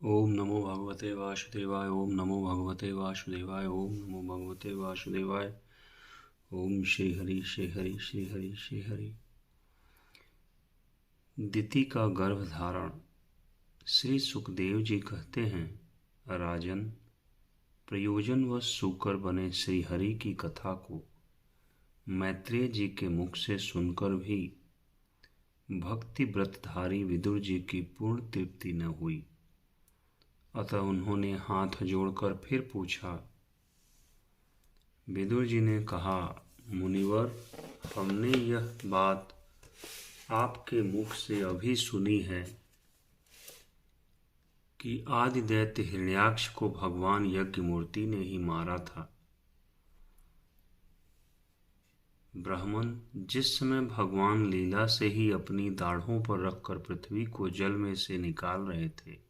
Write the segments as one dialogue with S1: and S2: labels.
S1: ओम नमो भगवते वासुदेवाय। ओम नमो भगवते वासुदेवाय। ओम नमो भगवते वासुदेवाय। ओम श्री हरि श्री हरि श्री हरि श्री हरि। दिति का गर्भ धारण। श्री सुखदेव जी कहते हैं, राजन, प्रयोजनवश सूकर बने श्री हरि की कथा को मैत्रेय जी के मुख से सुनकर भी भक्ति व्रतधारी विदुर जी की पूर्ण तृप्ति न हुई। अतः उन्होंने हाथ जोड़कर फिर पूछा। विदुर जी ने कहा, मुनिवर, हमने यह बात आपके मुख से अभी सुनी है कि आदि दैत्य हिरण्याक्ष को भगवान यज्ञमूर्ति ने ही मारा था। ब्राह्मण जिस समय भगवान लीला से ही अपनी दाढ़ों पर रखकर पृथ्वी को जल में से निकाल रहे थे,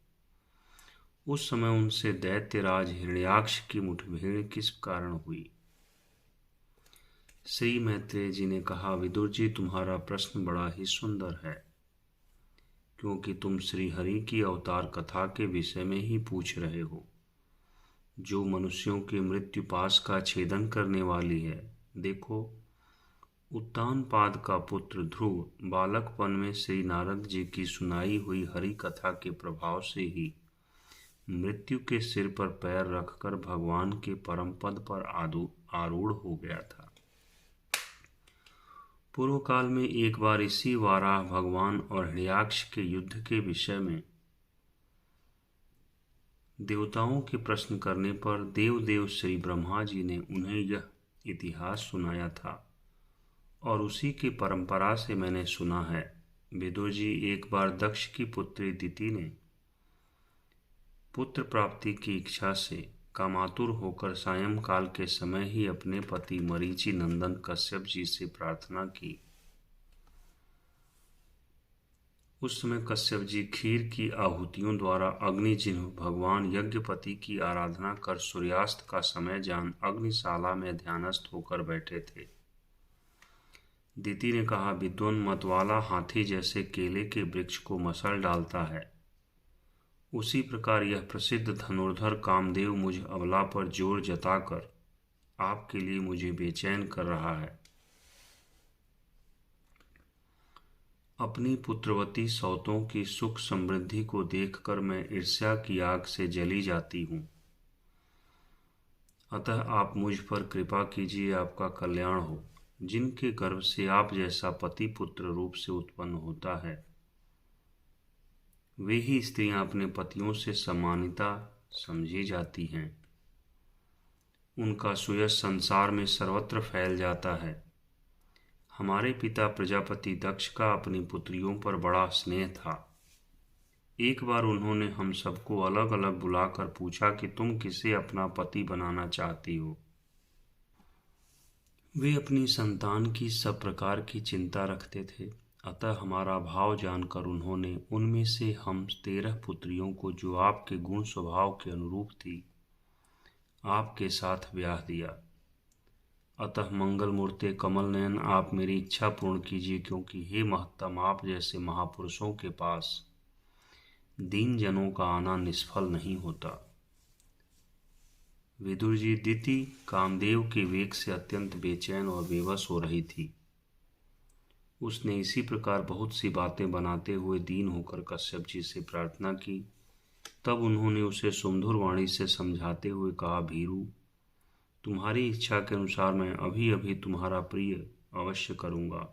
S1: उस समय उनसे दैत्यराज हिरण्याक्ष की मुठभेड़ किस कारण हुई? श्री मैत्रेय जी ने कहा, विदुर जी, तुम्हारा प्रश्न बड़ा ही सुंदर है, क्योंकि तुम श्री हरि की अवतार कथा के विषय में ही पूछ रहे हो, जो मनुष्यों के मृत्युपाश का छेदन करने वाली है। देखो, उत्तानपाद का पुत्र ध्रुव बालकपन में श्री नारद जी की सुनाई हुई हरि कथा के प्रभाव से ही मृत्यु के सिर पर पैर रखकर भगवान के परम पद पर आरूढ़ हो गया था। पूर्व काल में एक बार इसी वाराह भगवान और हिरण्याक्ष के युद्ध के विषय में देवताओं के प्रश्न करने पर देव श्री ब्रह्मा जी ने उन्हें यह इतिहास सुनाया था, और उसी की परंपरा से मैंने सुना है। विदुर जी, एक बार दक्ष की पुत्री दिति ने पुत्र प्राप्ति की इच्छा से कामातुर होकर सायंकाल के समय ही अपने पति मरीचि नंदन कश्यप जी से प्रार्थना की। उस समय कश्यप जी खीर की आहुतियों द्वारा अग्नि जिन्ह भगवान यज्ञपति की आराधना कर सूर्यास्त का समय जान अग्निशाला में ध्यानस्थ होकर बैठे थे। दिति ने कहा, विद्वान मतवाला हाथी जैसे केले के वृक्ष को मसल डालता है, उसी प्रकार यह प्रसिद्ध धनुर्धर कामदेव मुझ अबला पर जोर जताकर आपके लिए मुझे बेचैन कर रहा है। अपनी पुत्रवती सौतों की सुख समृद्धि को देखकर मैं ईर्ष्या की आग से जली जाती हूँ। अतः आप मुझ पर कृपा कीजिए, आपका कल्याण हो। जिनके गर्भ से आप जैसा पति पुत्र रूप से उत्पन्न होता है, वे ही स्त्रियां अपने पतियों से सम्मानिता समझी जाती हैं। उनका सुयश संसार में सर्वत्र फैल जाता है। हमारे पिता प्रजापति दक्ष का अपनी पुत्रियों पर बड़ा स्नेह था। एक बार उन्होंने हम सबको अलग अलग बुलाकर पूछा कि तुम किसे अपना पति बनाना चाहती हो। वे अपनी संतान की सब प्रकार की चिंता रखते थे। अतः हमारा भाव जानकर उन्होंने उनमें से हम 13 पुत्रियों को, जो आपके गुण स्वभाव के अनुरूप थी, आपके साथ ब्याह दिया। अतः मंगल मूर्ते कमल नयन, आप मेरी इच्छा पूर्ण कीजिए, क्योंकि हे महत्तम, आप जैसे महापुरुषों के पास दीन जनों का आना निष्फल नहीं होता। विदुर जी, दिति कामदेव के वेग से अत्यंत बेचैन और बेबस हो रही थी। उसने इसी प्रकार बहुत सी बातें बनाते हुए दीन होकर कश्यप जी से प्रार्थना की। तब उन्होंने उसे सुमधुर वाणी से समझाते हुए कहा, भीरू, तुम्हारी इच्छा के अनुसार मैं अभी अभी तुम्हारा प्रिय अवश्य करूँगा।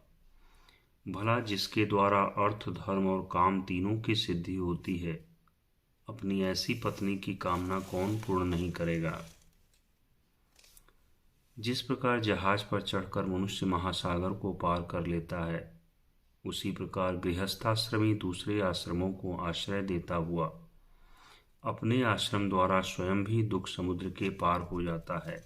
S1: भला जिसके द्वारा अर्थ, धर्म और काम तीनों की सिद्धि होती है, अपनी ऐसी पत्नी की कामना कौन पूर्ण नहीं करेगा। जिस प्रकार जहाज पर चढ़कर मनुष्य महासागर को पार कर लेता है, उसी प्रकार गृहस्थाश्रमी दूसरे आश्रमों को आश्रय देता हुआ अपने आश्रम द्वारा स्वयं भी दुख समुद्र के पार हो जाता है।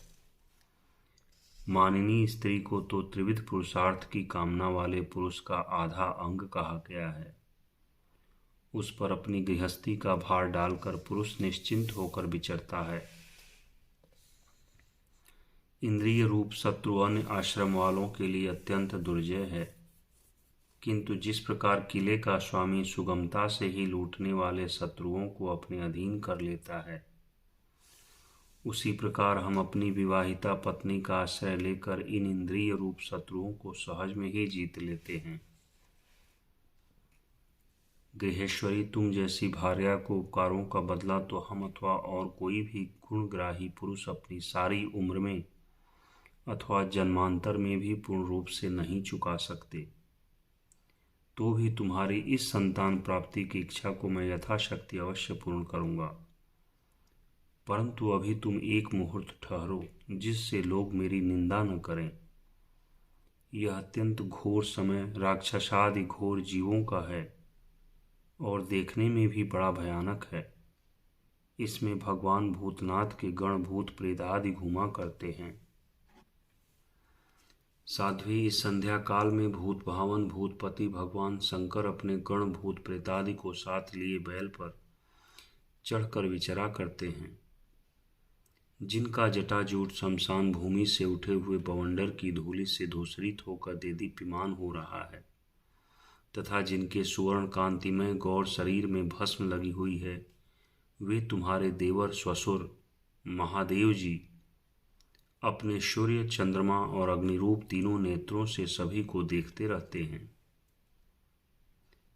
S1: मानिनी स्त्री को तो त्रिविध पुरुषार्थ की कामना वाले पुरुष का आधा अंग कहा गया है। उस पर अपनी गृहस्थी का भार डालकर पुरुष निश्चिंत होकर विचरता है। इंद्रिय रूप शत्रु अन्य आश्रम वालों के लिए अत्यंत दुर्जय है, किंतु जिस प्रकार किले का स्वामी सुगमता से ही लूटने वाले शत्रुओं को अपने अधीन कर लेता है, उसी प्रकार हम अपनी विवाहिता पत्नी का आश्रय लेकर इन इंद्रिय रूप शत्रुओं को सहज में ही जीत लेते हैं। गृहेश्वरी, तुम जैसी भार्या को उपकारों का बदला तो हम अथवा और कोई भी गुणग्राही पुरुष अपनी सारी उम्र में अथवा जन्मांतर में भी पूर्ण रूप से नहीं चुका सकते। तो भी तुम्हारी इस संतान प्राप्ति की इच्छा को मैं यथाशक्ति अवश्य पूर्ण करूंगा। परंतु अभी तुम एक मुहूर्त ठहरो, जिससे लोग मेरी निंदा न करें। यह अत्यंत घोर समय राक्षसादि घोर जीवों का है और देखने में भी बड़ा भयानक है। इसमें भगवान भूतनाथ के गण भूत प्रेतादि घूमा करते हैं। साध्वी, इस संध्या काल में भूत भावन भूतपति भगवान शंकर अपने गण भूत प्रेतादि को साथ लिए बैल पर चढ़कर विचरा करते हैं, जिनका जटाजूट शमशान भूमि से उठे हुए बवंडर की धूलि से धूसरित होकर देदीप्यमान हो रहा है, तथा जिनके सुवर्ण कांतिमय गौर शरीर में भस्म लगी हुई है, वे तुम्हारे देवर ससुर महादेव जी अपने सूर्य, चंद्रमा और अग्निरूप तीनों नेत्रों से सभी को देखते रहते हैं।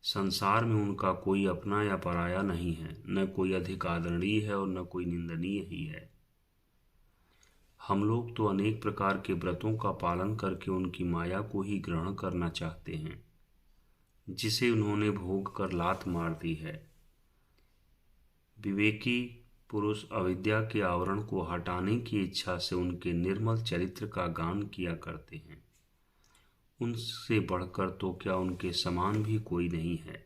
S1: संसार में उनका कोई अपना या पराया नहीं है, न कोई अधिक आदरणीय है और न कोई निंदनीय ही है। हम लोग तो अनेक प्रकार के व्रतों का पालन करके उनकी माया को ही ग्रहण करना चाहते हैं, जिसे उन्होंने भोग कर लात मार दी है। विवेकी पुरुष अविद्या के आवरण को हटाने की इच्छा से उनके निर्मल चरित्र का गान किया करते हैं। उनसे बढ़कर तो क्या उनके समान भी कोई नहीं है,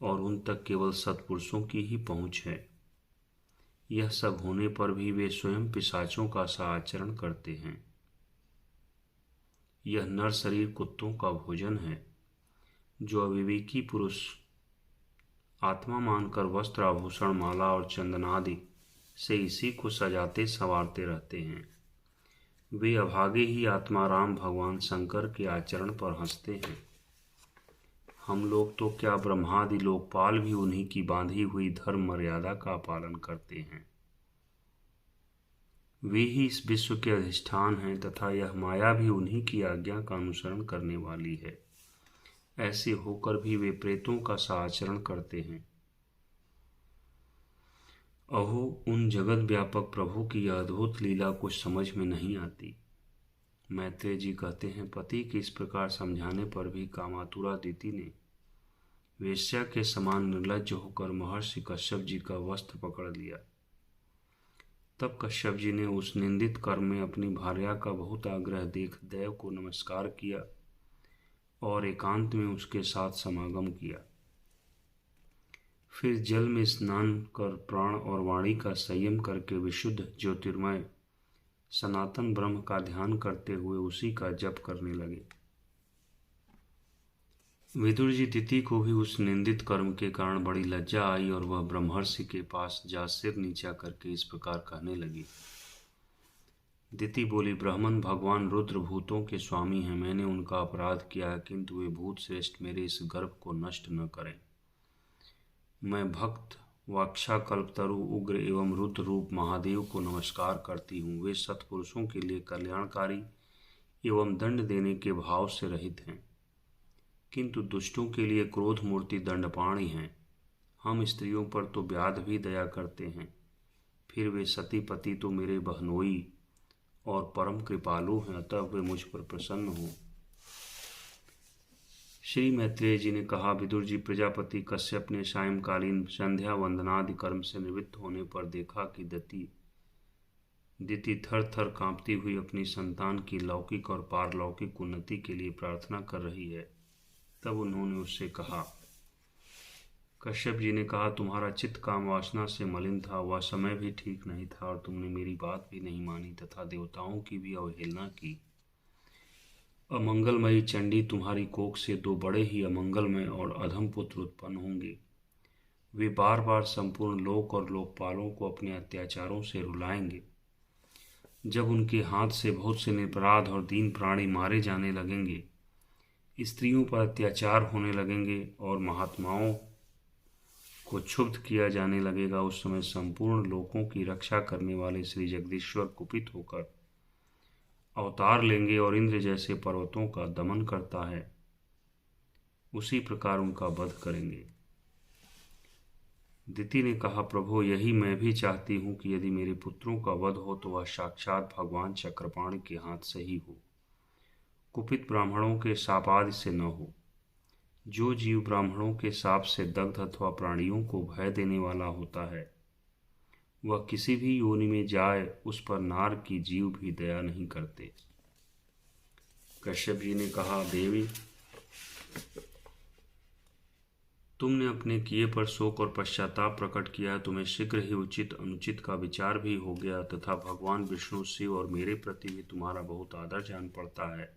S1: और उन तक केवल सत्पुरुषों की ही पहुंच है। यह सब होने पर भी वे स्वयं पिशाचों का सा आचरण करते हैं। यह नर शरीर कुत्तों का भोजन है। जो अविवेकी पुरुष आत्मा मानकर वस्त्र आभूषण माला और चंदनादि से इसी को सजाते संवारते रहते हैं, वे अभागे ही आत्माराम भगवान शंकर के आचरण पर हंसते हैं। हम लोग तो क्या ब्रह्मादि लोकपाल भी उन्हीं की बांधी हुई धर्म मर्यादा का पालन करते हैं। वे ही इस विश्व के अधिष्ठान हैं तथा यह माया भी उन्हीं की आज्ञा का अनुसरण करने वाली है। ऐसे होकर भी वे प्रेतों का सा आचरण करते हैं। अहो, उन जगत व्यापक प्रभु की यह अद्भुत लीला कुछ समझ में नहीं आती। मैत्रेय जी कहते हैं, पति के इस प्रकार समझाने पर भी कामातुरा दिति ने वेश्या के समान निर्लज्ज होकर महर्षि कश्यप जी का वस्त्र पकड़ लिया। तब कश्यप जी ने उस निंदित कर्म में अपनी भार्या का बहुत आग्रह देख देव को नमस्कार किया और एकांत में उसके साथ समागम किया। फिर जल में स्नान कर प्राण और वाणी का संयम करके विशुद्ध ज्योतिर्मय सनातन ब्रह्म का ध्यान करते हुए उसी का जप करने लगे। विदुर जी दिति को भी उस निंदित कर्म के कारण बड़ी लज्जा आई और वह ब्रह्मर्षि के पास जा सिर नीचा करके इस प्रकार कहने लगी। दिति बोली, ब्राह्मण भगवान रुद्र भूतों के स्वामी हैं। मैंने उनका अपराध किया है, किंतु वे भूत श्रेष्ठ मेरे इस गर्भ को नष्ट न करें। मैं भक्त वाक्षा कल्पतरु उग्र एवं रुद्र रूप महादेव को नमस्कार करती हूँ। वे सत्पुरुषों के लिए कल्याणकारी एवं दंड देने के भाव से रहित हैं, किंतु दुष्टों के लिए क्रोध मूर्ति दंडपाणी हैं। हम स्त्रियों पर तो व्याध भी दया करते हैं, फिर वे सती पति तो मेरे बहनोई और परम कृपालु हैं, अतः वे मुझ पर प्रसन्न हों। श्री मैत्रेय जी ने कहा, विदुर जी, प्रजापति कश्यप ने सायंकालीन संध्या वंदनादि कर्म से निवृत्त होने पर देखा कि दिति थर थर कांपती हुई अपनी संतान की लौकिक और पारलौकिक उन्नति के लिए प्रार्थना कर रही है। तब उन्होंने उससे कहा, कश्यप जी ने कहा, तुम्हारा चित्त काम वासना से मलिन था, वह समय भी ठीक नहीं था और तुमने मेरी बात भी नहीं मानी तथा देवताओं की भी अवहेलना की। अमंगलमयी चंडी तुम्हारी कोख से दो बड़े ही अमंगलमय और अधम पुत्र उत्पन्न होंगे। वे बार बार संपूर्ण लोक और लोकपालों को अपने अत्याचारों से रुलाएंगे। जब उनके हाथ से बहुत से निरपराध और दीन प्राणी मारे जाने लगेंगे, स्त्रियों पर अत्याचार होने लगेंगे और महात्माओं को क्षुब्ध किया जाने लगेगा, उस समय संपूर्ण लोकों की रक्षा करने वाले श्री जगदीश्वर कुपित होकर अवतार लेंगे और इंद्र जैसे पर्वतों का दमन करता है उसी प्रकार उनका वध करेंगे। दिति ने कहा, प्रभु, यही मैं भी चाहती हूँ कि यदि मेरे पुत्रों का वध हो तो वह साक्षात भगवान चक्रपाणि के हाथ से ही हो, कुपित ब्राह्मणों के शापादि से न हो। जो जीव ब्राह्मणों के शाप से दग्ध अथवा प्राणियों को भय देने वाला होता है, वह किसी भी योनि में जाए उस पर नार की जीव भी दया नहीं करते। कश्यप जी ने कहा, देवी, तुमने अपने किए पर शोक और पश्चाताप प्रकट किया, तुम्हें शीघ्र ही उचित अनुचित का विचार भी हो गया तथा भगवान विष्णु, शिव और मेरे प्रति भी तुम्हारा बहुत आदर जान पड़ता है।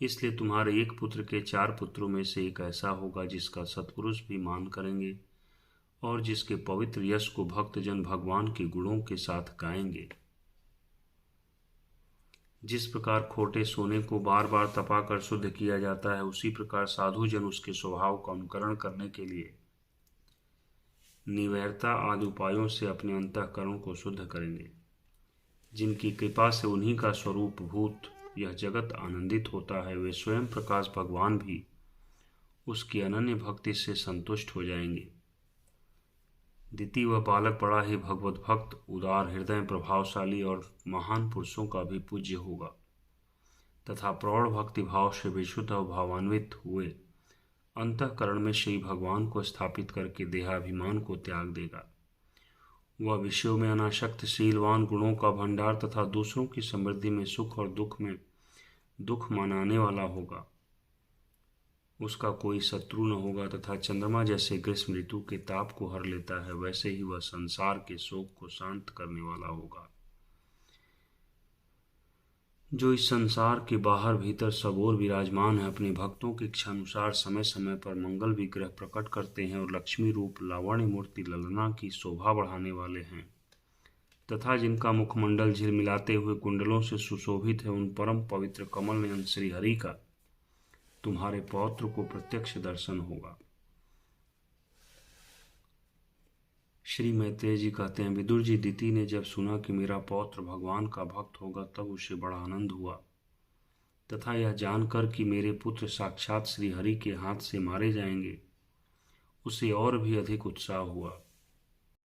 S1: इसलिए तुम्हारे एक पुत्र के 4 पुत्रों में से एक ऐसा होगा जिसका सत्पुरुष भी मान करेंगे और जिसके पवित्र यश को भक्तजन भगवान के गुणों के साथ गाएंगे। जिस प्रकार खोटे सोने को बार बार तपाकर शुद्ध किया जाता है, उसी प्रकार साधु जन उसके स्वभाव का अनुकरण करने के लिए निवैरता आदि उपायों से अपने अंतःकरण को शुद्ध करेंगे। जिनकी कृपा से उन्हीं का स्वरूप भूत यह जगत आनंदित होता है, वे स्वयं प्रकाश भगवान भी उसकी अनन्य भक्ति से संतुष्ट हो जाएंगे। दिति, वह बालक बड़ा ही भगवत भक्त, उदार हृदय, प्रभावशाली और महान पुरुषों का भी पूज्य होगा तथा प्रौढ़ भक्ति भाव से विशुद्ध और भावान्वित हुए अंतःकरण में श्री भगवान को स्थापित करके देहाभिमान को त्याग देगा। वह विषयों में अनासक्त, शीलवान, गुणों का भंडार तथा दूसरों की समृद्धि में सुख और दुख में दुख मनाने वाला होगा। उसका कोई शत्रु न होगा तथा चंद्रमा जैसे ग्रीष्म ऋतु के ताप को हर लेता है, वैसे ही वह संसार के शोक को शांत करने वाला होगा। जो इस संसार के बाहर भीतर सब ओर विराजमान है, अपने भक्तों की इच्छा अनुसार समय समय पर मंगल विग्रह प्रकट करते हैं और लक्ष्मी रूप लावण्य मूर्ति ललना की शोभा बढ़ाने वाले हैं तथा जिनका मुखमंडल झिलमिलाते हुए कुंडलों से सुशोभित है, उन परम पवित्र कमल नयन श्री हरि का तुम्हारे पौत्र को प्रत्यक्ष दर्शन होगा। श्री मैत्रेय जी कहते हैं, विदुर जी, दिति ने जब सुना कि मेरा पौत्र भगवान का भक्त होगा तब उसे बड़ा आनंद हुआ तथा यह जानकर कि मेरे पुत्र साक्षात श्री हरि के हाथ से मारे जाएंगे, उसे और भी अधिक उत्साह हुआ।